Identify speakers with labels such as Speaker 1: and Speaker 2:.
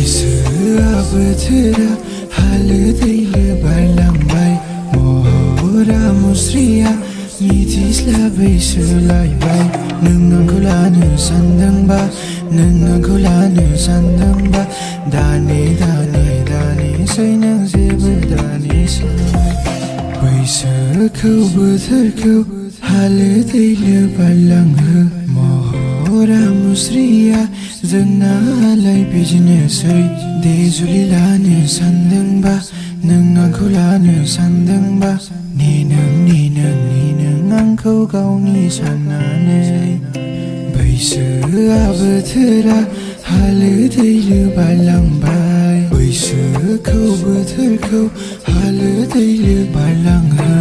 Speaker 1: बैसोआ बोथोरा हालो दैलो बारलांबाय महरा मुस्रिया मिथिस्लाबै सोलायबाय नों आंखौ लानो सानदोंबा नों आंखौ लानो सानदोंबा दानेसै नों जेबो दानेसै बैसोखौ बोथोरखौ हालो दैलो बारलांहो महरा मुस्रिया जोंनालाय बिदिनोसै दे जुलि लानो सानदोंबा नों आंखौ लानो सानदोंबा नों आंखौ गावनि साननानै बैसोआ बोथोरा हालो दैलो बारलांबाय बैसोखौ बोथोरखौ हालो दैलो बारलांहो